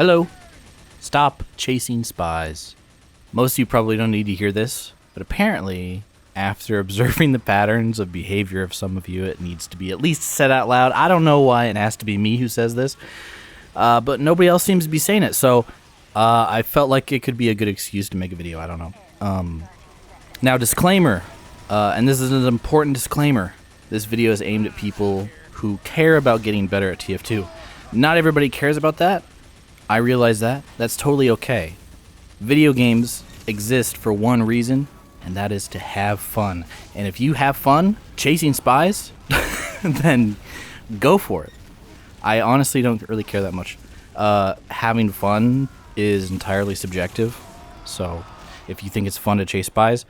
Hello. Stop chasing spies. Most of you probably don't need to hear this, but apparently, after observing the patterns of behavior of some of you, it needs to be at least said out loud. I don't know why it has to be me who says this, but nobody else seems to be saying it, so I felt like it could be a good excuse to make a video. I don't know. Now, disclaimer, and this is an important disclaimer. This video is aimed at people who care about getting better at TF2. Not everybody cares about that. I realize that. That's totally okay. Video games exist for one reason, and that is to have fun. And if you have fun chasing spies, then go for it. I honestly don't really care that much. Having fun is entirely subjective. So if you think it's fun to chase spies,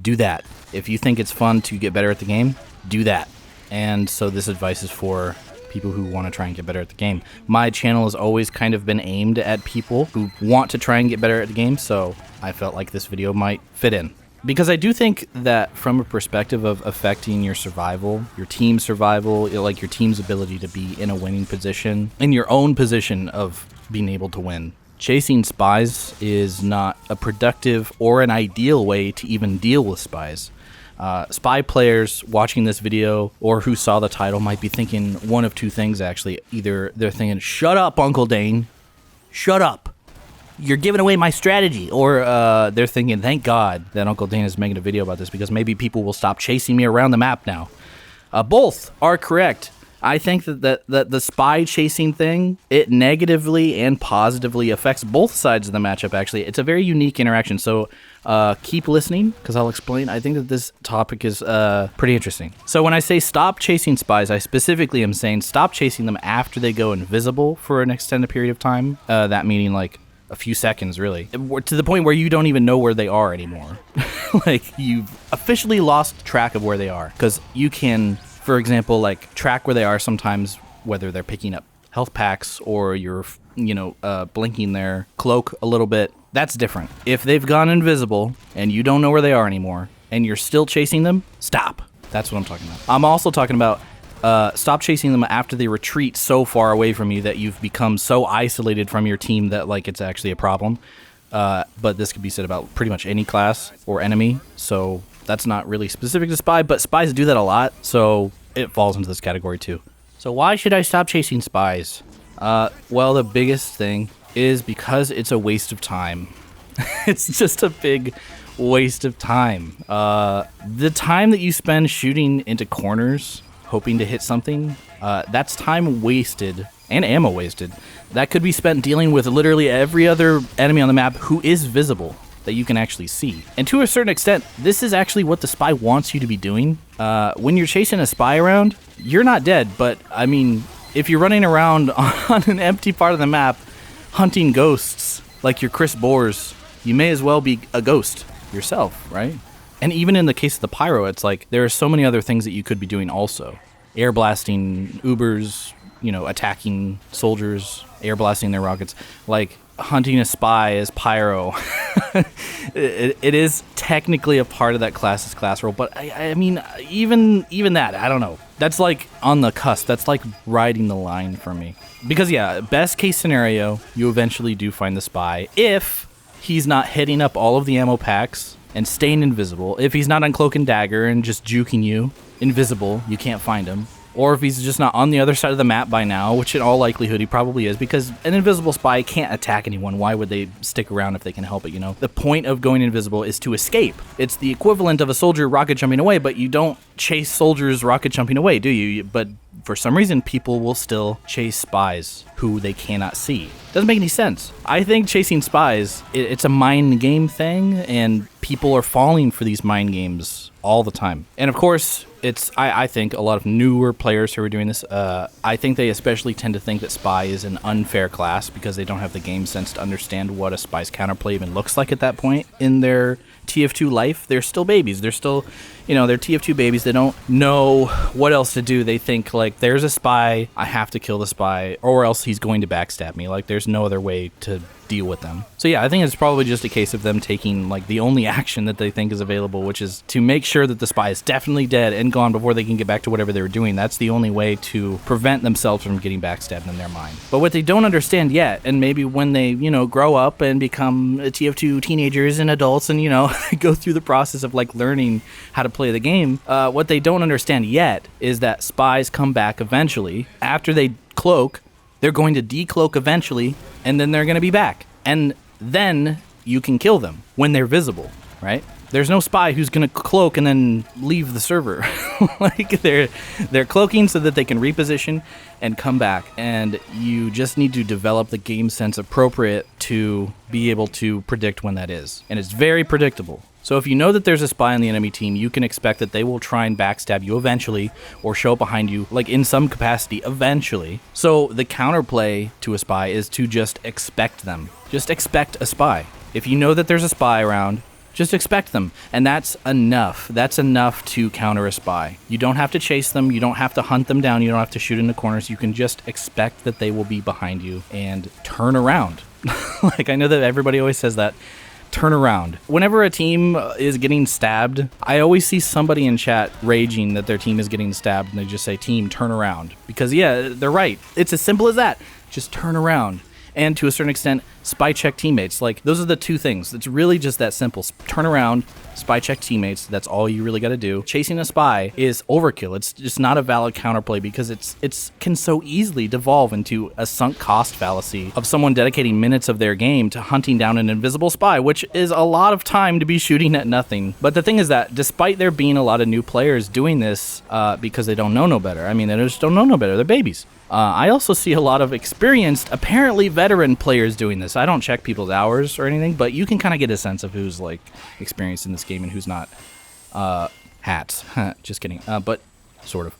do that. If you think it's fun to get better at the game, do that. And so this advice is for people who want to try and get better at the game. My channel has always kind of been aimed at people who want to try and get better at the game, so I felt like this video might fit in. Because I do think that from a perspective of affecting your survival, your team's survival, like your team's ability to be in a winning position, in your own position of being able to win, chasing spies is not a productive or an ideal way to even deal with spies. Spy players watching this video or who saw the title might be thinking one of two things, actually. Either they're thinking, shut up, Uncle Dane. Shut up. You're giving away my strategy. Or they're thinking, thank God that Uncle Dane is making a video about this because maybe people will stop chasing me around the map now. Both are correct. I think that the spy chasing thing, it negatively and positively affects both sides of the matchup, actually. It's a very unique interaction, so keep listening, because I'll explain. I think that this topic is pretty interesting. So when I say stop chasing spies, I specifically am saying stop chasing them after they go invisible for an extended period of time. That meaning like a few seconds, really. To the point where you don't even know where they are anymore. Like, you've officially lost track of where they are, because you can, for example, like track where they are sometimes, whether they're picking up health packs or you're, blinking their cloak a little bit. That's different. If they've gone invisible and you don't know where they are anymore and you're still chasing them, stop. That's what I'm talking about. I'm also talking about stop chasing them after they retreat so far away from you that you've become so isolated from your team that like it's actually a problem. But this could be said about pretty much any class or enemy. So that's not really specific to spy, but spies do that a lot, so it falls into this category too. So why should I stop chasing spies? Well, the biggest thing is because it's a waste of time. It's just a big waste of time. The time that you spend shooting into corners, hoping to hit something, that's time wasted and ammo wasted. That could be spent dealing with literally every other enemy on the map who is visible, that you can actually see. And to a certain extent, this is actually what the spy wants you to be doing. When you're chasing a spy around, you're not dead, but I mean, if you're running around on an empty part of the map hunting ghosts like you're Chris Boers, you may as well be a ghost yourself, right? And even in the case of the pyro, it's like there are so many other things that you could be doing also. Air blasting Ubers, attacking soldiers, air blasting their rockets, like hunting a spy as pyro. it is technically a part of that class's class role, but I mean, even that, I don't know. That's like on the cusp. That's like riding the line for me. Because yeah, best case scenario, you eventually do find the spy if he's not hitting up all of the ammo packs and staying invisible. If he's not on Cloak and Dagger and just juking you, invisible, you can't find him. Or if he's just not on the other side of the map by now, which in all likelihood he probably is, because an invisible spy can't attack anyone. Why would they stick around if they can help it, The point of going invisible is to escape. It's the equivalent of a soldier rocket jumping away, but you don't chase soldiers rocket jumping away, do you? But for some reason, people will still chase spies who they cannot see. Doesn't make any sense. I think chasing spies, it's a mind game thing, and people are falling for these mind games all the time. And of course, I think a lot of newer players who are doing this, I think they especially tend to think that spy is an unfair class because they don't have the game sense to understand what a spy's counterplay even looks like at that point in their TF2 life. They're still babies. They're still, they're TF2 babies. They don't know what else to do. They think like, there's a spy, I have to kill the spy, or else he's going to backstab me. Like, there's no other way to deal with them. So yeah, I think it's probably just a case of them taking like the only action that they think is available, which is to make sure that the spy is definitely dead and gone before they can get back to whatever they were doing. That's the only way to prevent themselves from getting backstabbed in their mind. But what they don't understand yet, and maybe when they, grow up and become TF2 teenagers and adults and, go through the process of like learning how to play the game, what they don't understand yet is that spies come back eventually. After they cloak, they're going to decloak eventually, and then they're going to be back. And then you can kill them when they're visible, right? There's no spy who's going to cloak and then leave the server. Like they're cloaking so that they can reposition and come back. And you just need to develop the game sense appropriate to be able to predict when that is. And it's very predictable. So if you know that there's a spy on the enemy team, you can expect that they will try and backstab you eventually or show up behind you, like in some capacity, eventually. So the counterplay to a spy is to just expect them. Just expect a spy. If you know that there's a spy around, just expect them. And that's enough. That's enough to counter a spy. You don't have to chase them. You don't have to hunt them down. You don't have to shoot in the corners. You can just expect that they will be behind you and turn around. Like, I know that everybody always says that. Turn around. Whenever a team is getting stabbed, I always see somebody in chat raging that their team is getting stabbed, and they just say, team, turn around. Because, yeah, they're right. It's as simple as that. Just turn around. And to a certain extent, spy check teammates. Like, those are the two things. It's really just that simple. Turn around, spy check teammates. That's all you really got to do. Chasing a spy is overkill. It's just not a valid counterplay because it's can so easily devolve into a sunk cost fallacy of someone dedicating minutes of their game to hunting down an invisible spy, which is a lot of time to be shooting at nothing. But the thing is that despite there being a lot of new players doing this because they don't know no better, I mean, they just don't know no better. They're babies. I also see a lot of experienced, apparently veteran players doing this. I don't check people's hours or anything, but you can kind of get a sense of who's like experienced in this game and who's not. Hats. Just kidding. But sort of.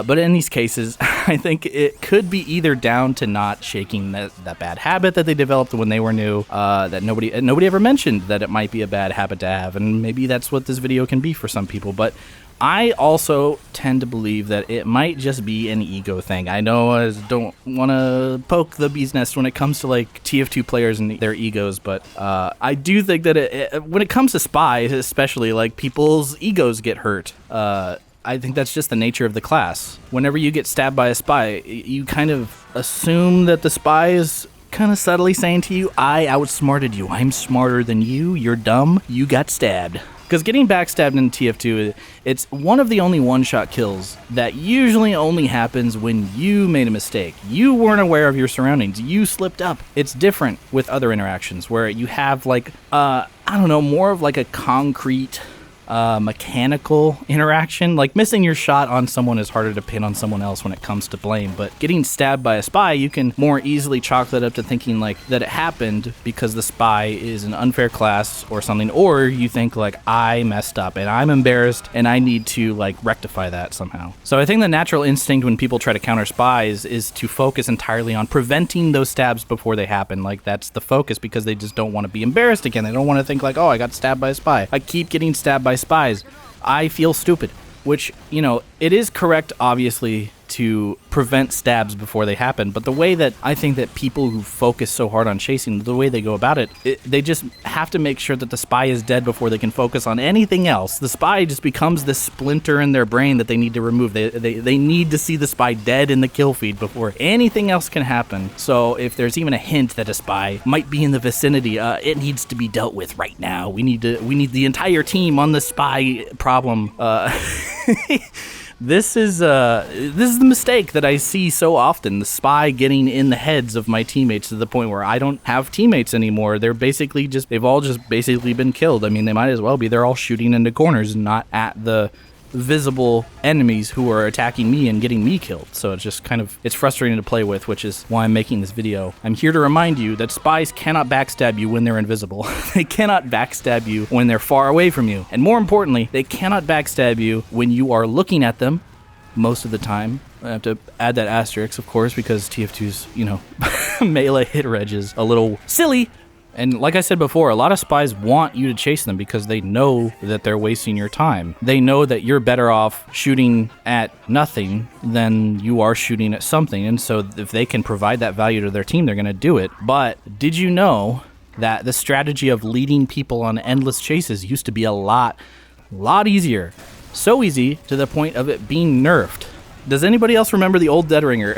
But in these cases, I think it could be either down to not shaking that bad habit that they developed when they were new, that nobody ever mentioned that it might be a bad habit to have, and maybe that's what this video can be for some people. But I also tend to believe that it might just be an ego thing. I know I don't want to poke the bee's nest when it comes to like TF2 players and their egos, but I do think that when it comes to spies, especially, like, people's egos get hurt. I think that's just the nature of the class. Whenever you get stabbed by a spy, you kind of assume that the spy is kind of subtly saying to you, I outsmarted you. I'm smarter than you. You're dumb. You got stabbed. Because getting backstabbed in TF2, it's one of the only one-shot kills that usually only happens when you made a mistake. You weren't aware of your surroundings. You slipped up. It's different with other interactions where you have, like, more of like a concrete mechanical interaction. Like, missing your shot on someone is harder to pin on someone else when it comes to blame, but getting stabbed by a spy, you can more easily chalk that up to thinking like that it happened because the spy is an unfair class or something, or you think like, I messed up and I'm embarrassed and I need to like rectify that somehow. So I think the natural instinct when people try to counter spies is to focus entirely on preventing those stabs before they happen. Like, that's the focus, because they just don't want to be embarrassed again. They don't want to think like, oh, I got stabbed by a spy. I keep getting stabbed by spies. I feel stupid, which, it is correct, obviously, to prevent stabs before they happen, but the way that I think that people who focus so hard on chasing, the way they go about it, they just have to make sure that the spy is dead before they can focus on anything else. The spy just becomes this splinter in their brain that they need to remove. They need to see the spy dead in the kill feed before anything else can happen. So if there's even a hint that a spy might be in the vicinity, it needs to be dealt with right now. We need the entire team on the spy problem. This is the mistake that I see so often, the spy getting in the heads of my teammates to the point where I don't have teammates anymore. They've all just basically been killed. I mean, they might as well be. They're all shooting into corners and not at the visible enemies who are attacking me and getting me killed. So it's just it's frustrating to play with, which is why I'm making this video. I'm here to remind you that spies cannot backstab you when they're invisible. They cannot backstab you when they're far away from you. And more importantly, they cannot backstab you when you are looking at them most of the time. I have to add that asterisk, of course, because TF2's, melee hit reg is a little silly, And like I said before, a lot of spies want you to chase them because they know that they're wasting your time. They know that you're better off shooting at nothing than you are shooting at something. And so if they can provide that value to their team, they're going to do it. But did you know that the strategy of leading people on endless chases used to be a lot easier? So easy to the point of it being nerfed. Does anybody else remember the old Dead Ringer?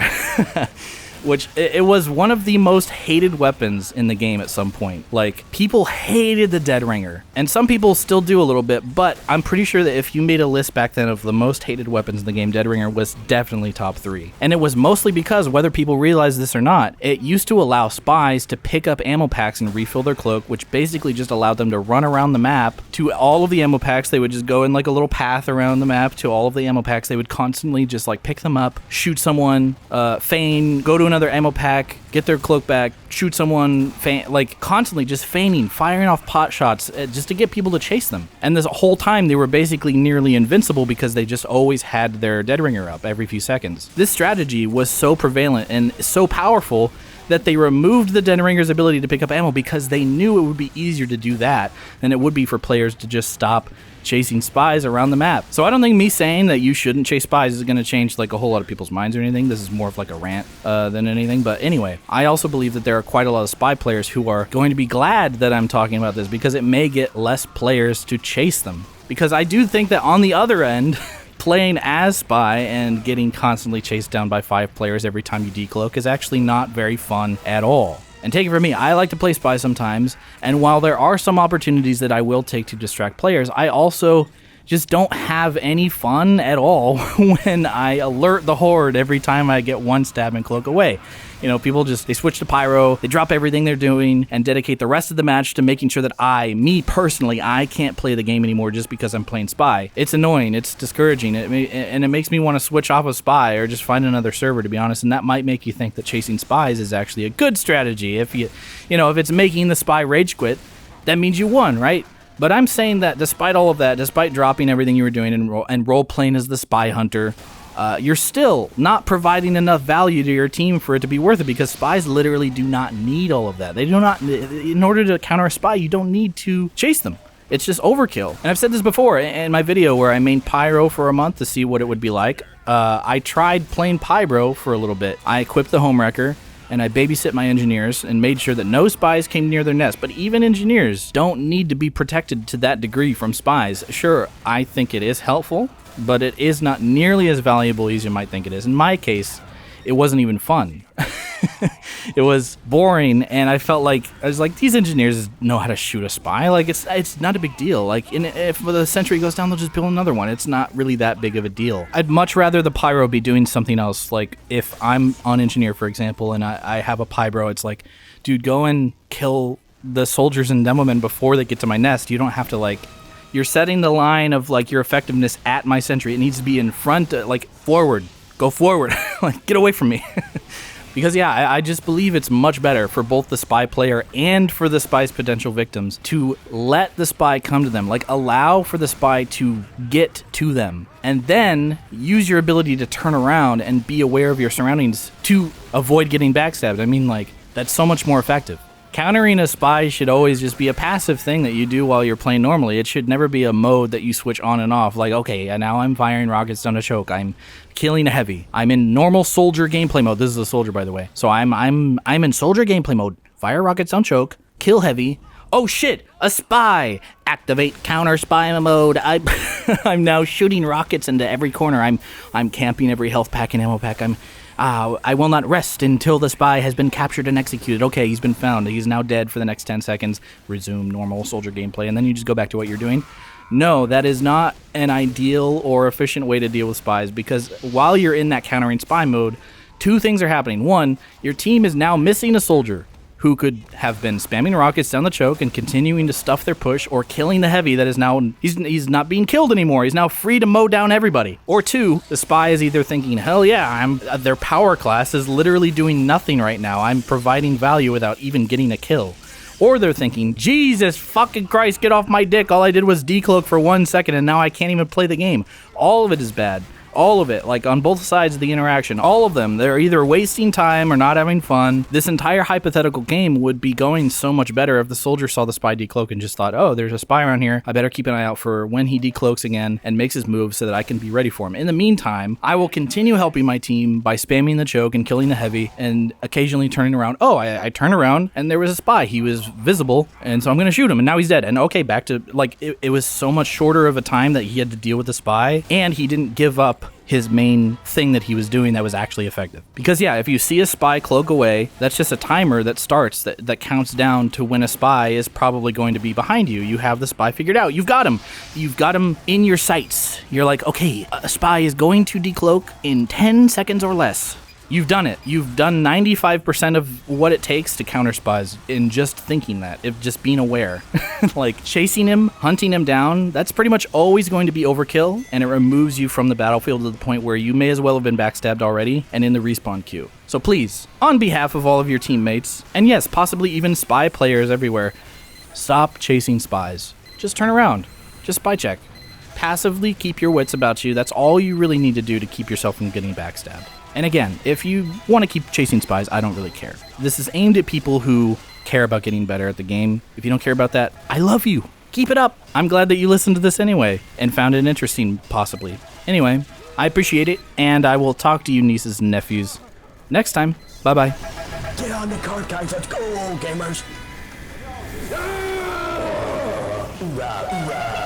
Which it was one of the most hated weapons in the game at some point. Like, people hated the Dead Ringer, and some people still do a little bit, but I'm pretty sure that if you made a list back then of the most hated weapons in the game, Dead Ringer was definitely top 3. And it was mostly because, whether people realize this or not, it used to allow spies to pick up ammo packs and refill their cloak, which basically just allowed them to run around the map to all of the ammo packs. They would just go in like a little path around the map to all of the ammo packs. They would constantly just like pick them up, shoot someone, feign, go to another ammo pack, get their cloak back, shoot someone, like constantly just feigning, firing off pot shots just to get people to chase them. And this whole time they were basically nearly invincible because they just always had their Dead Ringer up every few seconds. This strategy was so prevalent and so powerful that they removed the Dead Ringer's ability to pick up ammo because they knew it would be easier to do that than it would be for players to just stop chasing spies around the map. So I don't think me saying that you shouldn't chase spies is going to change like a whole lot of people's minds or anything. This is more of like a rant than anything. But anyway, I also believe that there are quite a lot of spy players who are going to be glad that I'm talking about this because it may get less players to chase them. Because I do think that on the other end, playing as spy and getting constantly chased down by 5 players every time you decloak is actually not very fun at all. And take it from me, I like to play spy sometimes, and while there are some opportunities that I will take to distract players, I also just don't have any fun at all when I alert the horde every time I get one stab and cloak away. You know, people they switch to pyro, they drop everything they're doing, and dedicate the rest of the match to making sure that me personally, I can't play the game anymore just because I'm playing spy. It's annoying, it's discouraging, and it makes me want to switch off of spy or just find another server, to be honest, and that might make you think that chasing spies is actually a good strategy. If if it's making the spy rage quit, that means you won, right? But I'm saying that despite all of that, despite dropping everything you were doing and role-playing as the spy hunter, you're still not providing enough value to your team for it to be worth it, because spies literally do not need all of that. They do not, in order to counter a spy, you don't need to chase them. It's just overkill. And I've said this before in my video where I mained Pyro for a month to see what it would be like. I tried playing Pyro for a little bit. I equipped the Homewrecker, and I babysit my engineers and made sure that no spies came near their nest. But even engineers don't need to be protected to that degree from spies. Sure, I think it is helpful, but it is not nearly as valuable as you might think it is. In my case, it wasn't even fun. It was boring, and I was like, these engineers know how to shoot a spy. Like, it's not a big deal. Like, if the sentry goes down, they'll just build another one. It's not really that big of a deal. I'd much rather the pyro be doing something else. Like, if I'm on engineer, for example, and I have a pyro, it's like, dude, go and kill the soldiers and demomen before they get to my nest. You don't have to, you're setting the line of, your effectiveness at my sentry. It needs to be in front, forward. Go forward. Get away from me. Because, I just believe it's much better for both the spy player and for the spy's potential victims to let the spy come to them. Allow for the spy to get to them. And then use your ability to turn around and be aware of your surroundings to avoid getting backstabbed. I mean, that's so much more effective. Countering a spy should always just be a passive thing that you do while you're playing normally. It should never be a mode that you switch on and off. Okay, now I'm firing rockets down a choke. I'm killing a heavy. I'm in normal soldier gameplay mode. This is a soldier, by the way. So I'm in soldier gameplay mode. Fire rockets down choke. Kill heavy. Oh shit! A spy! Activate counter spy mode. I'm now shooting rockets into every corner. I'm camping every health pack and ammo pack. I will not rest until the spy has been captured and executed. Okay, he's been found. He's now dead for the next 10 seconds. Resume normal soldier gameplay, and then you just go back to what you're doing. No, that is not an ideal or efficient way to deal with spies, because while you're in that countering spy mode, 2 things are happening. 1, your team is now missing a soldier who could have been spamming rockets down the choke and continuing to stuff their push, or killing the heavy that is now, he's not being killed anymore. He's now free to mow down everybody. Or 2, the spy is either thinking, hell yeah, their power class is literally doing nothing right now. I'm providing value without even getting a kill. Or they're thinking, Jesus fucking Christ, get off my dick. All I did was decloak for 1 second and now I can't even play the game. All of it is bad. All of it, like on both sides of the interaction, all of them, they're either wasting time or not having fun. This entire hypothetical game would be going so much better if the soldier saw the spy decloak and just thought, oh, there's a spy around here. I better keep an eye out for when he decloaks again and makes his move so that I can be ready for him. In the meantime, I will continue helping my team by spamming the choke and killing the heavy and occasionally turning around. Oh, I turn around and there was a spy. He was visible, and so I'm going to shoot him, and now he's dead. And okay, back to, like, it was so much shorter of a time that he had to deal with the spy, and he didn't give up his main thing that he was doing that was actually effective. Because yeah, if you see a spy cloak away, that's just a timer that starts that counts down to when a spy is probably going to be behind you. You have the spy figured out. You've got him. You've got him in your sights. You're like, okay, a spy is going to decloak in 10 seconds or less. You've done it. You've done 95% of what it takes to counter spies in just thinking that, if just being aware. Like chasing him, hunting him down, that's pretty much always going to be overkill, and it removes you from the battlefield to the point where you may as well have been backstabbed already and in the respawn queue. So please, on behalf of all of your teammates, and yes, possibly even spy players everywhere, stop chasing spies. Just turn around. Just spy check. Passively keep your wits about you. That's all you really need to do to keep yourself from getting backstabbed. And again, if you want to keep chasing spies, I don't really care. This is aimed at people who care about getting better at the game. If you don't care about that, I love you. Keep it up. I'm glad that you listened to this anyway and found it interesting, possibly. Anyway, I appreciate it, and I will talk to you nieces and nephews next time. Bye-bye. Get on the cart, guys. Let's go, gamers. Hoorah, hoorah.